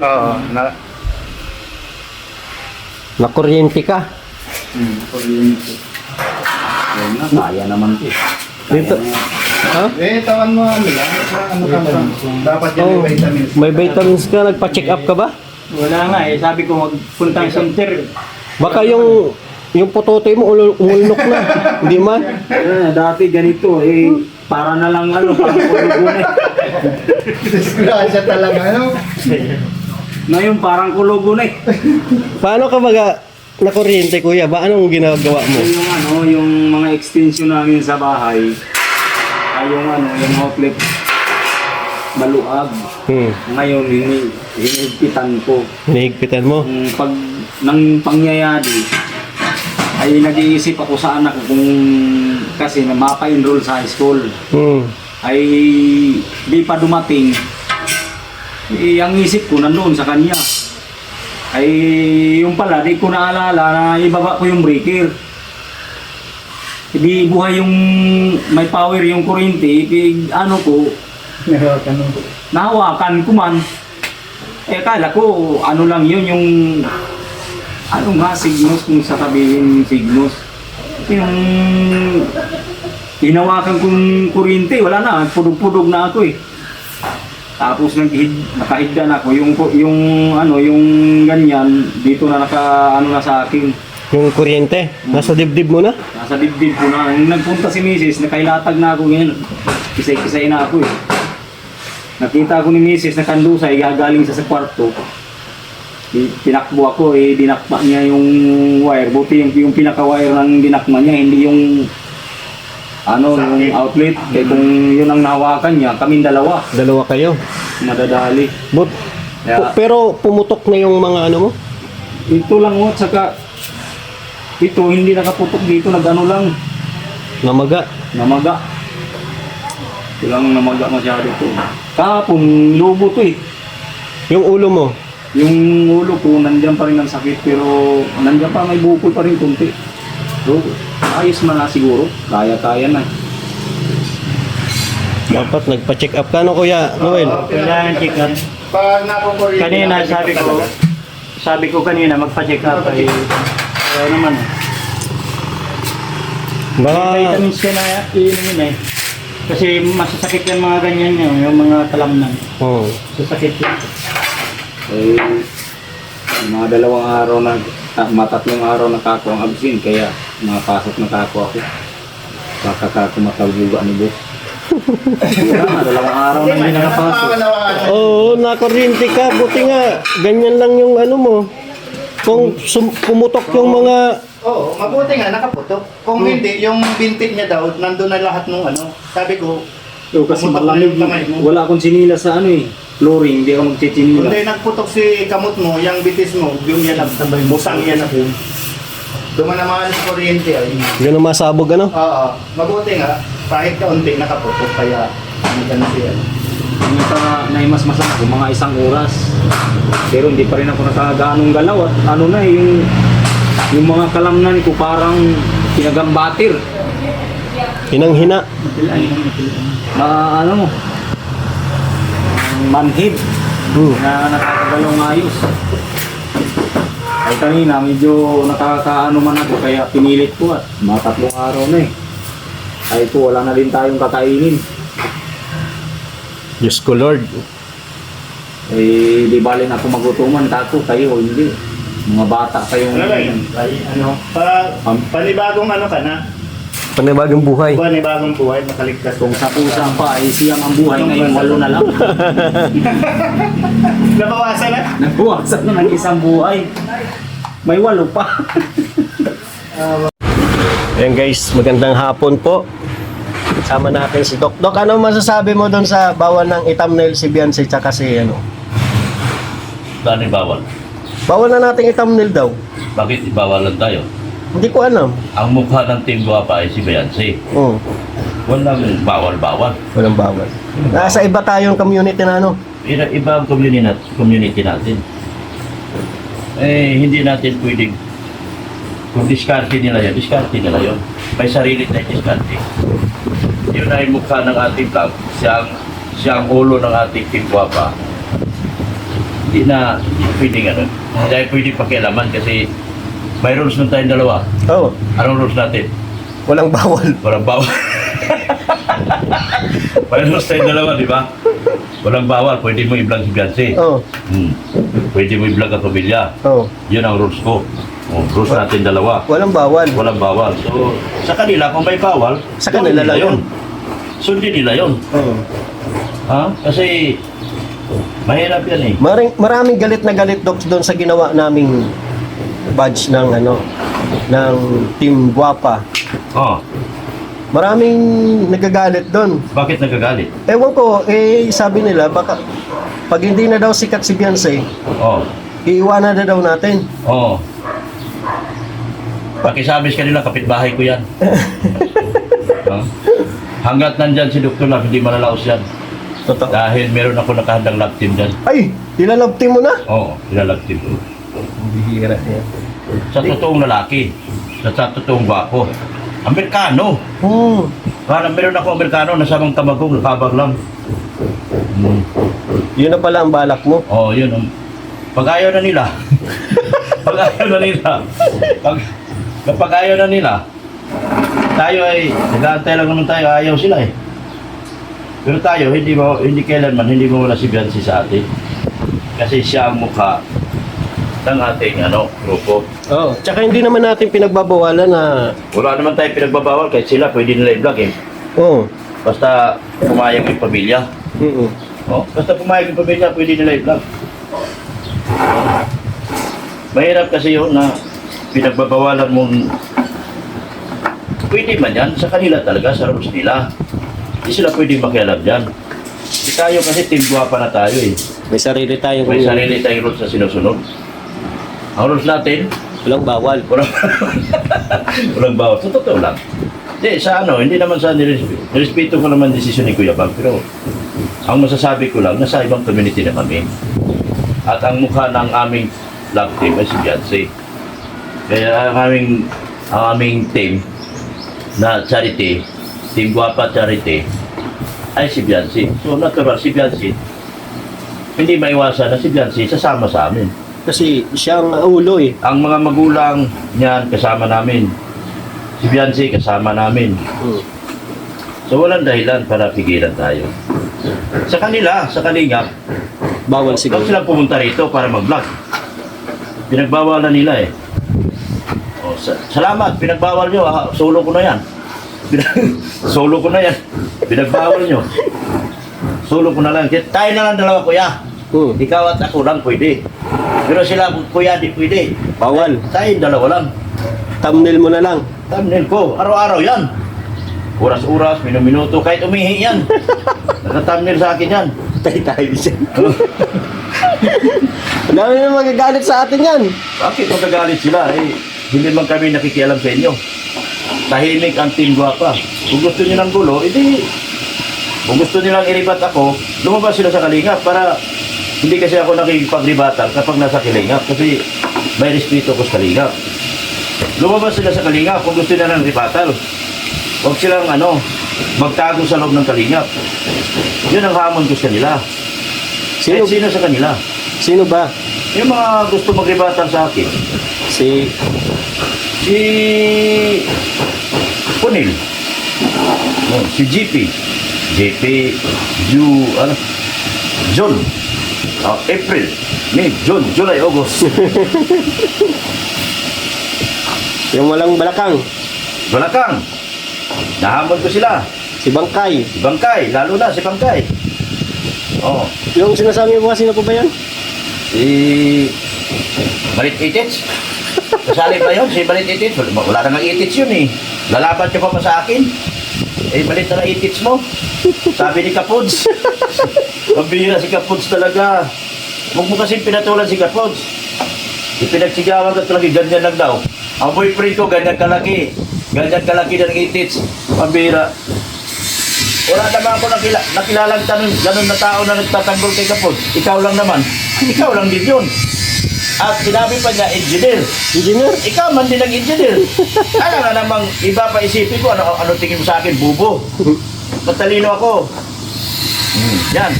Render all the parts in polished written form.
Oo, Nakuryente ka. kuryente. Yan na, kaya naman ito. Dito. Ha? Tawan mo ano lang, ano ka ba? Dapat yan Oh, may vitamins. may vitamins ka. Nagpa-check up ka ba? Wala nga eh. Sabi ko magpunta ng center. Baka yung putotoy mo umulnok na. Hindi man. Dati ganito eh. Para na lang parang kulugon eh. Disgrasya talaga, ano? Ngayon parang kulugon eh. Paano ka nakuryente, kuya? Ba anong ginagawa mo? Yung mga extension namin sa bahay. Ay yung outlet maluag. Ngayon hinigpitan ko. Hinihigpitan mo? Pag nang pangyayari ay nag-iisip ako sa anak ko kung kasi na mapa-enroll sa high school. Ay di pa dumating. Ang isip ko nandoon sa kanya. Ay yung pala di ko naalala na ibaba ko yung breaker. Hindi buhay yung may power yung kuryente, ko nahawakan ko man. Kala ko lang yun yung signos kung sasabihin signos. Yung hinawakan kong kuryente, wala na, pudog-pudog na ako eh. Tapos nakahigda na ako, yung ganyan, dito na na sa akin. Yung kuryente? Nasa dibdib mo na? Nasa dibdib ko na. Nung nagpunta si Mrs., nakailatag na ako ngayon. Kisay-kisay na ako eh. Nakita ko ni Mrs. na kandusay, gagaling sa kwarto. Tinakbo ako eh, dinakma niya yung wire. Buti yung pinaka-wire ng dinakma niya, hindi yung yung outlet. Kaya kung yun ang nahawakan niya, kaming dalawa. Dalawa kayo? Madadali. Pero pumutok na yung mga mo? Ito lang saka ito hindi nakaputok dito, lang. Namaga? Namaga. Ito lang namaga masyado ito. Kahapon, lubo to eh. Yung ulo mo? Yung ulo ko, nandiyan pa rin ang sakit, pero nandiyan pa, may bukol pa rin kunti. So, ayos man na siguro. Kaya-kaya na. Dapat nagpa-check up ka, no, Kuya Noel? Kailangan check up. Pag nakukuryente. Kanina sabi ko kanina magpa-check up ay naman eh. Baka... Vitamins ka na iinumin eh. Kasi masasakit yung mga ganyan yung mga talamnan. Oo. Sasakit yun. Mga 2 araw na, 3 araw na kako ang absin, kaya makapasok na kako ako. Baka kako matawuga ni boss. Mga 2 araw na hindi nakapasok. Oo, nakuryente ka. Buti nga, ganyan lang yung mo. Kung pumutok yung mga... Oo, mabuti nga, nakaputok. Kung hindi, yung bintik niya daw, nandun na lahat nung sabi ko, Kasi pumutok na malamig, yung kamay mo. wala akong sinila sa flooring, hindi ako magchichinilas. Hindi nagputok si kamot mo, yung bitis mo, yung yan ang busang yan ang dumanamaan sa kuryente ay. Ganun masabog, Oo, mabuti nga, kahit kaunti nakaputok, kaya ano siya. Naimasmasan ako mga 1 oras. Pero hindi pa rin ako nakagaanong galaw at yung mga kalamnan ko parang pinagambatir. Hinang-hina. Manhid. Na nakakagalaw ng ayos. Ay kanina medyo nakakaano man ako kaya pinilit ko at mga 3 araw na eh. Ay po wala na din tayong kakainin. Diyos ko, Lord. Di bali na ako magutuman, kayo hindi. Mga bata kayong Panibagong ka na? Panibagong buhay. Panibagong buhay, makaligtas. kung sa pusang pa ay siyang ang buhay ngayon 8 na lang. Nabawasan na? Nagbuwasan na ng isang buhay. May 8 pa. Ayan guys, magandang hapon po. Kasama natin si Doc. Doc, ano masasabi mo doon sa bawal ng i-thumbnail si Beyonce tsaka si Paano bawal? Bawal na nating i-thumbnail daw. Bakit ibawalan tayo? Hindi ko alam. Ang mukha ng Team Guapa ay si Beyonce. Oo. Walang bawal-bawal. Walang bawal. Nasa iba tayong community na Iba ang community natin. Hindi natin pwedeng kung diskarte nila yun. May sarili tayong diskarte. Yun ay mukha ng ating vlog. Siya ang ulo ng ating Team Guapa. Hindi pwedeng ano. Hindi tayo pwedeng pakialaman kasi may rules na tayong dalawa. Oh, Anong rules natin? walang bawal. Walang bawal. May rules tayong dalawa, di ba? Walang bawal. Pwede mo i-vlog si Beyonce. Oh, Pwede mo i-vlog ang pamilya. oh. Yun ang rules ko. Rules natin dalawa. Walang bawal. Walang bawal. So, sa kanila, kung may bawal, Sa kanila lang yun. Sundin nila yun. Oh. Ha? Kasi, mahirap yan eh. Maraming galit na galit, Doc, doon sa ginawa naming badge ng ng Team Guapa. Oh, Maraming nagagalit doon. bakit nagagalit? Ewan ko, sabi nila, baka pag hindi na daw sikat si Beyonce, Oh, iiwanan na daw natin. oh. Pakisabis kanila, kapitbahay ko yan. Ha? Hanggat nandyan si Dr. Love, hindi malalaos yan. Totoo. Dahil meron ako nakahandang love team dyan. Ay, ilalove team mo na? Oo, nilalove team ko. Bihira yan. Sa totoong lalaki, sa totoong gwapo. Amerikano. Parang meron ako Amerikano, nasamang tamagong, habang lang. Yun na pala ang balak mo. Oo, yun. Pag ayaw na nila, kapag ayaw na nila, tayo ay, nag-aantay lang naman tayo, ayaw sila eh. Pero tayo, hindi kailanman, hindi mo wala si Beyonce sa atin. Kasi siya ang mukha ng ating grupo. Oh, tsaka hindi naman natin pinagbabawalan na Wala naman tayo pinagbabawal kahit sila pwede nila i-vlog eh. oh. Basta pumayag yung pamilya. Oh, basta pumayag yung pamilya, pwede nila i-vlog. Mahirap kasi yun na pinagbabawalan mong pwede man yan sa kanila talaga, sa rules nila. Hindi sila pwede makialam dyan. Di tayo kasi team guwapa na tayo eh. May sarili tayong May sarili tayong rules na sinusunod. Ang rules natin, walang bawal. walang bawal. Sa totoo lang. Hindi naman sa nirespeto ko naman desisyon ni Kuya Bang, pero ang masasabi ko lang, nasa ibang community na kami. At ang mukha ng aming love team ay si Beyonce. Kaya ang aming team na charity, Team Guapa Charity, ay si Beyonce. So natural, si Beyonce, hindi maiwasan na si Beyonce sasama sa amin. Kasi siyang ulo eh. Ang mga magulang niyan kasama namin. Si Beyonce kasama namin. So walang dahilan para pigilan tayo. Sa kanila, sa Kalingap, Bawal huwag siguro. silang pumunta rito para mag-vlog. Pinagbawalan nila eh. Salamat, pinagbawal nyo. Solo ko na yan. Solo ko na yan. Pinagbawal nyo. Solo ko na lang. Tayo na lang dalawa, kuya. Ikaw at ako lang pwede. Pero sila, kuya, di pwede. Bawal. Tayo dalawa lang. Thumbnail mo na lang. Thumbnail ko, araw-araw yan. Oras-oras, minuto, kahit umihi yan. Naka-thumbnail sa akin yan. Tayo siya. Ang dami na magagalit sa atin yan. Bakit magagalit sila? Hindi man kami nakikialam sa inyo. Tahimik ang Team Guapa. Kung gusto nyo ng gulo, kung gusto nilang iribat ako, lumabas sila sa Kalingap para hindi kasi ako nakikipag-ribatan kapag nasa Kalingap kasi may respeto ko sa Kalingap. Lumabas sila sa Kalingap kung gusto nila ng ribatal. Huwag silang magtago sa loob ng Kalingap. Yun ang hamon ko sa kanila. Sino sa kanila? Sino ba? Yung mga gusto magribatan sa akin. Si Punil. Si JP, June, April, May, June, July, August. Yung walang balakang. Balakang. Nahamon ko sila. Si Bangkay. Si Bangkay, lalo na si Bangkay. Oh, Yung sinasabi mo kasi na po ba yan? si Malit Itits. Kasali pa yun, si Malit Itits. Wala na nga Itits yun eh. Lalaban niyo pa sa akin. Malit na Itits mo. Sabi ni Kapods. Pambihira si Kapods talaga. Huwag mo kasi pinatulan si Kapods. Ipinagsigawan ka talaga, ganyan lang daw. Ang boyfriend ko, ganyan kalaki. Ganyan kalaki ng Itits. Pambihira. Wala naman ako nakilalang ganun na tao na nagtatanggol kay Kapods. Ikaw lang naman. Ikaw lang din yun. At sinabi pa niya, engineer. Engineer? Ikaw man din ang engineer. Ano na namang iba pa isipin ko, ano tingin mo sa akin, bubo. Matalino ako. Yan.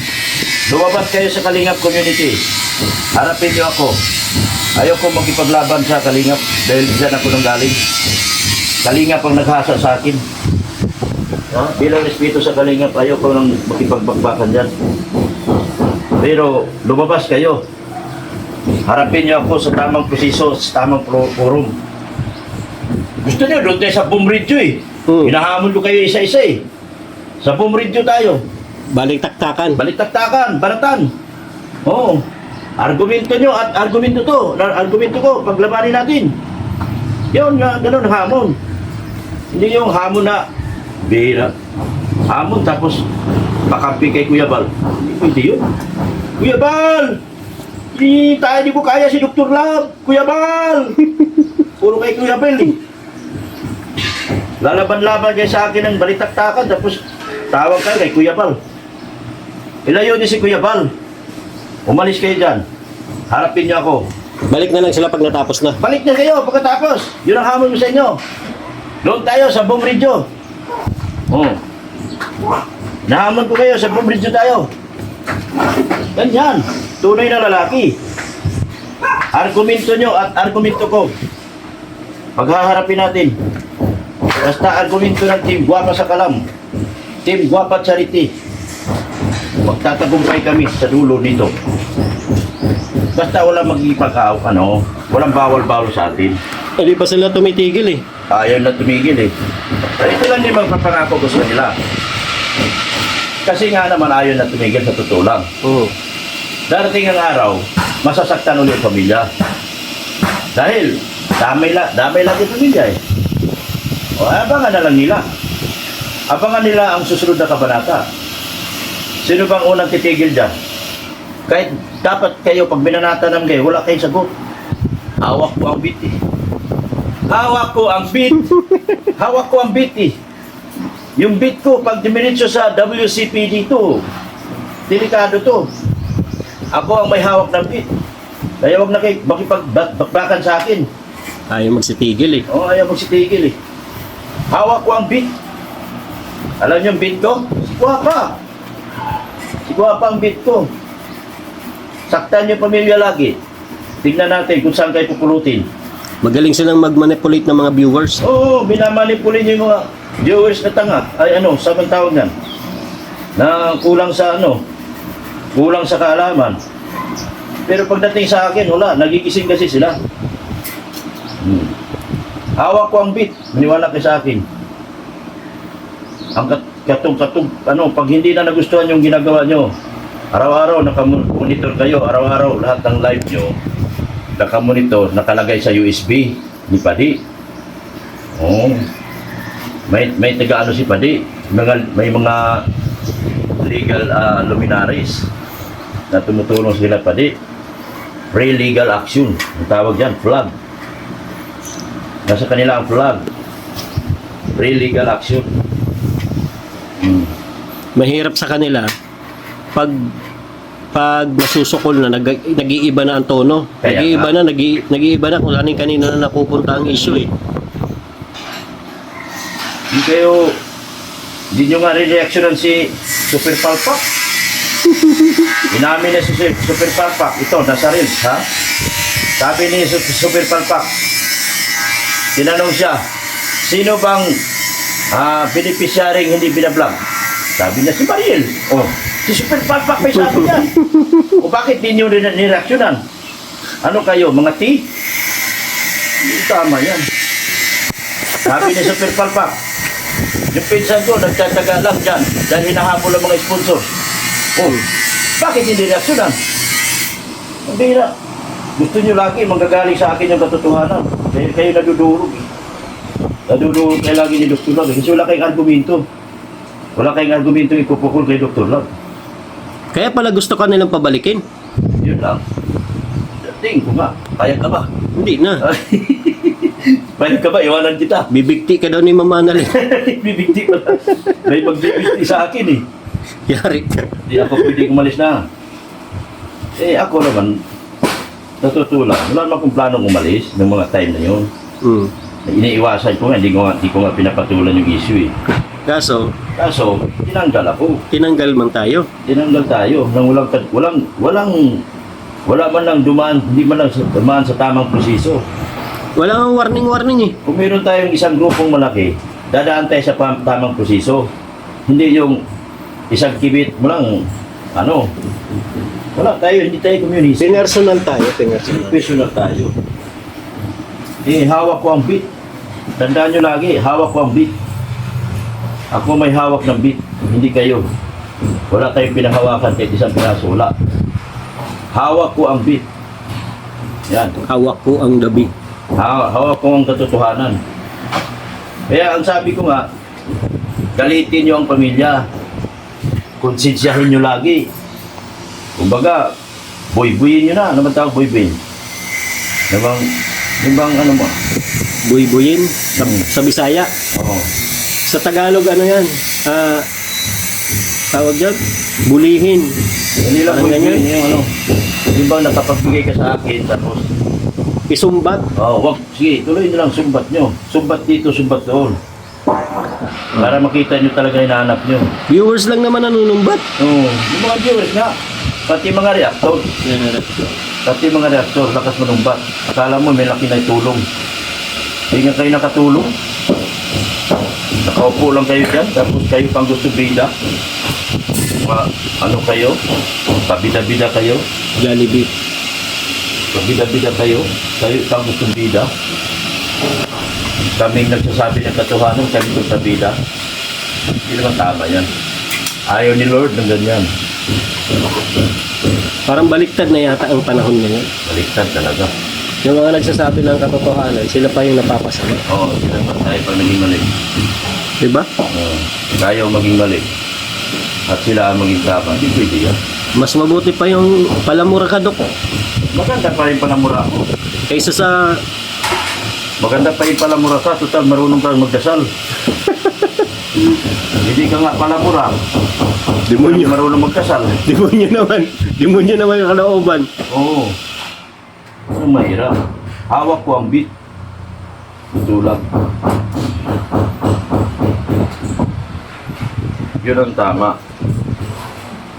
Lumabas kayo sa Kalingap community. Harapin niyo ako. Ayoko makipaglaban sa Kalingap dahil dyan ako nang galing. Kalingap ang naghasa sa akin. Bilang respeto sa Kalingap, ayoko nang makipagbakbakan dyan. Pero lumabas kayo. Harapin niyo ako sa tamang proseso, sa tamang forum. Gusto niyo, doon tayo sa Bumridyo eh. Hinahamon ko kayo isa-isa eh. Sa Bumridyo tayo. Balik-taktakan. Balik-taktakan, baratan. Oo. Argumento nyo at argumento to. Argumento ko, paglabanin natin. Yun, ganun, hamon. Hindi yung hamon na bihira. Hamon tapos makampi kay Kuya Bal. Hindi yun. Kuya Bal! Di ko kaya si Dr. Love. Kuya Bal! Puro kay Kuya Bal eh. Lalaban-laban kayo sa akin ng balitaktakan tapos tawag kayo kay Kuya Bal. Ilayo niyo si Kuya Bal. Umalis kayo dyan. Harapin niyo ako. Balik na lang sila pag natapos na. Balik na kayo pagkatapos. Yun ang hamon mo sa inyo. Doon tayo sa Bumridyo. Oh. Nahamon ko kayo sa Bumridyo tayo. Ganyan. Tunay na lalaki. Argumento nyo at argumento ko. Paghaharapin natin. Basta argumento ng Team Guapa sa Kalam. Team Guapa Charity. Magtatagumpay kami sa dulo nito. Basta walang walang bawal-bawal sa atin. Hindi pa sila tumitigil eh. Ayaw na tumigil eh. Ito lang din magpapangako ko sa nila. Kasi nga naman ayaw na tumigil sa totoo lang. Darating ang araw, masasaktan ulit ang pamilya. Dahil damay lagi pamilya eh. O abangan na lang nila. Abangan nila ang susunod na kabanata. Sino bang unang titigil dyan? Kahit dapat kayo, pag binanata ng kayo, wala kayong sagot. Hawak ko ang beat eh. Hawak ko ang beat. Hawak ko ang beat eh. Yung beat ko, pag diminitsyo sa WCP dito, delikado to. Ako ang may hawak ng beat. Kaya huwag na kayo makipagbakbakan sa akin. Ayaw magsitigil eh. Oo, ayaw magsitigil eh. Hawak ko ang beat. Alam niyo yung beat ko? Si Guapa. Si Guapa ang beat ko. Saktan niyo pamilya lagi. Tignan natin kung saan kayo pupulutin. Magaling silang mag-manipulate ng mga viewers. Oo, minamanipulate niyo yung mga viewers na tanga. Ay saan ang tawag yan? Na kulang sa kulang sa kaalaman. Pero pagdating sa akin, wala. Nagigising kasi sila. Hawak ko ang beat. Maniwala kayo sa akin. Ang pag hindi na nagustuhan yung ginagawa nyo, araw-araw nakamonitor kayo, araw-araw lahat ng live nyo, nakamonitor, nakalagay sa USB ni Padi. Oh. May taga si Padi. May mga legal luminaries na tumutulong sila Padi. Free legal action. Ang tawag yan, flag. Nasa kanila ang flag. Free legal action. Mahirap sa kanila pag nasusukol na nag-iiba na ang tono. Kaya Nag-iiba na kung saan kanina na napupunta ang issue eh. Hindi nyo nga re-reactionan si Super Palpak. Inamin na si Super Palpak. Ito, nasa reels, ha? Sabi ni Super Palpak, tinanong siya, sino bang beneficiaryng hindi binablog? Sabi niya si Mariel. Oh, si Super Palpak may sabi niya. O bakit di nyo re-reactionan? Ano kayo, mga T? Hindi tama yan. Sabi ni Super Palpak, yung pinsan ko, nagtataga lang dyan dahil hinahabol ang mga sponsor. Oh, bakit hindi reaksyonan? Hindi na. Gusto nyo lagi, manggagaling sa akin yung katotohanan. Dahil kayo nadudurog. Nadudurog kayo lagi ni Dr. Love. Kasi wala kayong argumento. Wala kayong argumento ipupukul kay Dr. Love. Kaya pala gusto ka nilang pabalikin. Yun lang. Tingin ko nga, payag ka ba? Hindi na. Payag ka ba? Iwanan kita. Bibigti ka daw ni Mama Annalyn. Bibigti ko lang. May magbibigti sa akin eh. Yari ka. Hindi ako pwede umalis na. Eh ako naman, natutulang. Wala naman akong planong umalis ng mga time na yun. Iniiwasan ko nga, hindi ko nga pinapatulan yung issue eh. Kaso, tinanggal ako. tinanggal man tayo. Tinanggal tayo nang walang Wala man lang dumaan, hindi man lang dumaan sa tamang proseso. Wala kang warning eh. Kung meron tayong isang grupong malaki, dadaan tayo sa tamang proseso. Hindi yung isang kibit mo lang, wala tayo, hindi tayo community. Personal tayo, personal. Professional tayo. Hawak ko ang beat. Tandaan nyo lagi, hawak ko ang beat. Ako may hawak ng beat, hindi kayo. Wala tayong pinahawakan kahit isang piraso, wala. Hawak ko ang beat. Yan. Hawak ko ang dabi. Hawak ko ang katotohanan. Kaya ang sabi ko nga, galitin nyo ang pamilya. Konsensyahin nyo lagi. Kumbaga, boy-boyin nyo na. Ano ba tawag boy-boyin? Yung bang ano mo? Buy-buyin sa Bisaya. Oo. Sa Tagalog ano yan? Tawag dyan? Bulihin. Hindi lang Parang boy-boyin. ganyan. Yung ano. Yung bang nakapagbigay ka sa akin, tapos, Isumbat. wag, sige, tuloy nyo lang sumbat nyo. Sumbat dito, sumbat doon. Para makita nyo talaga yung hinahanap nyo. Viewers lang naman nanunumbat. Oo. Yung mga viewers nga, pati mga reactor. Pati mga reaktor, lakas manumbat. Akala mo may laki na itulong. Hindi nga kayo nakatulong. Nakaupo lang kayo dyan, tapos kayo pang gusto bida. Ano kayo? Pabida-bida kayo. Jollibee. Pabida-bida kayo. Kayo pang gusto bida. Kaming nagsasabi ng katotohanan, kami gusto bida. Hindi naman tama yan. Ayaw ni Lord ng ganyan. Parang baliktad na yata ang panahon ngayon. Baliktad talaga. Yung mga nagsasabi ng katotohanan, sila pa yung napapasama. Oo, sila pa tayo pa naging mali. Diba? Ayaw maging mali. At sila ang maging tama. Hindi pwede yan. Mas mabuti pa yung palamura ka, Dok. Maganda pa rin palamura ko. Kaysa sa... Maganda pa rin palamura ka. Total, marunong ka magdasal. Hindi ka nga palamura. Demonyo. Marunong magdasal. Demonyo naman. Demonyo naman yung kalooban. Oo. Ano mahirap? Hawak ko ang beat. Ito lang. Yun ang tama.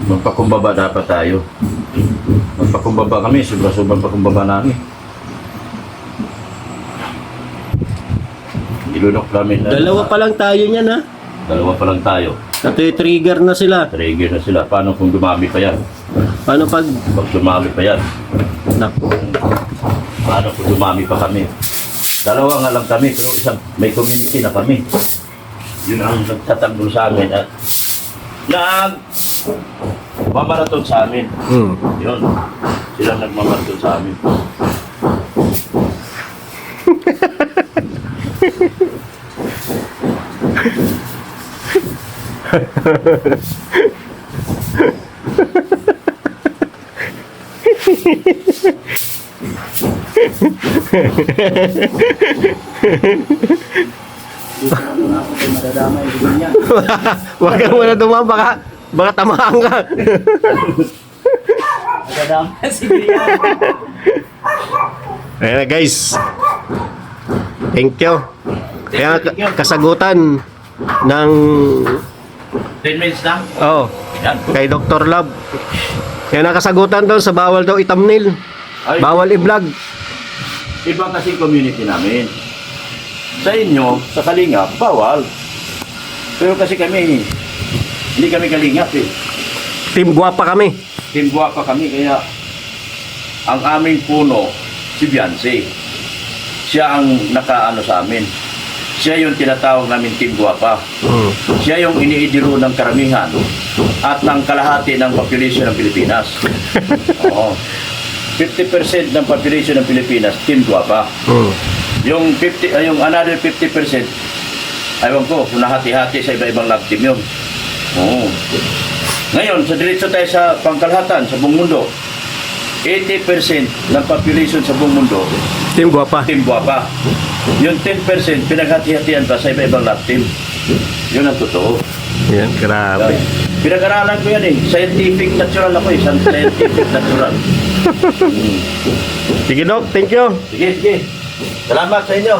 Magpakumbaba dapat tayo. Magpakumbaba kami. Sobrang pakumbaba namin. Ilunok namin na. Dalawa pa lang tayo niyan, ha? Dalawa pa lang tayo. Nati-trigger na sila. Trigger na sila. Paano kung dumami pa yan? Paano pag... Pag dumami pa yan? Naku. Paano kung dumami pa kami? Dalawa nga lang kami, pero isang may community na kami. Yun ang nagtatanggol sa amin at mamaraton sa amin. Yun. Sila nagmamaraton sa amin. Madadamay ko din yan. Huwag kang muna dumama, baka tamaan ka. Madadamay, sige yan. Ayan na, guys. Thank you. Kaya kasagutan ng 10 minutes na? Yan. kay Dr. Love. Kaya nakasagutan doon sa bawal daw i-thumbnail. Ay, Bawal i-vlog. iba kasi community namin. Sa inyo, sa Kalingap, bawal. Pero kasi kami, hindi kami Kalingap eh. Team Guwapa kami. Team Guwapa kami, kaya ang aming puno, si Beyonce. Siya ang nakaano sa amin. Siya yung tinatawag namin Team Guwapa. Siya yung iniidiro ng karamihan at ng kalahati ng population ng Pilipinas. Oo. 50% ng population ng Pilipinas, Team Guwapa. Yung another 50%, aywan ko, kung nahati-hati sa iba-ibang lab team yun. Oo. Ngayon, sa diretso tayo sa pangkalahatan, sa buong mundo, 80% ng population sa buong mundo, Team Guwapa. Team Guwapa. Yung 10% pinaghati-hatian pa sa iba-ibang lab team. Yun ang totoo. Yan, grabe. Pinag-aralan ko yan eh. Scientific natural ako eh. Scientific natural. Sige, Doc. Thank you. Sige, sige. Salamat sa inyo.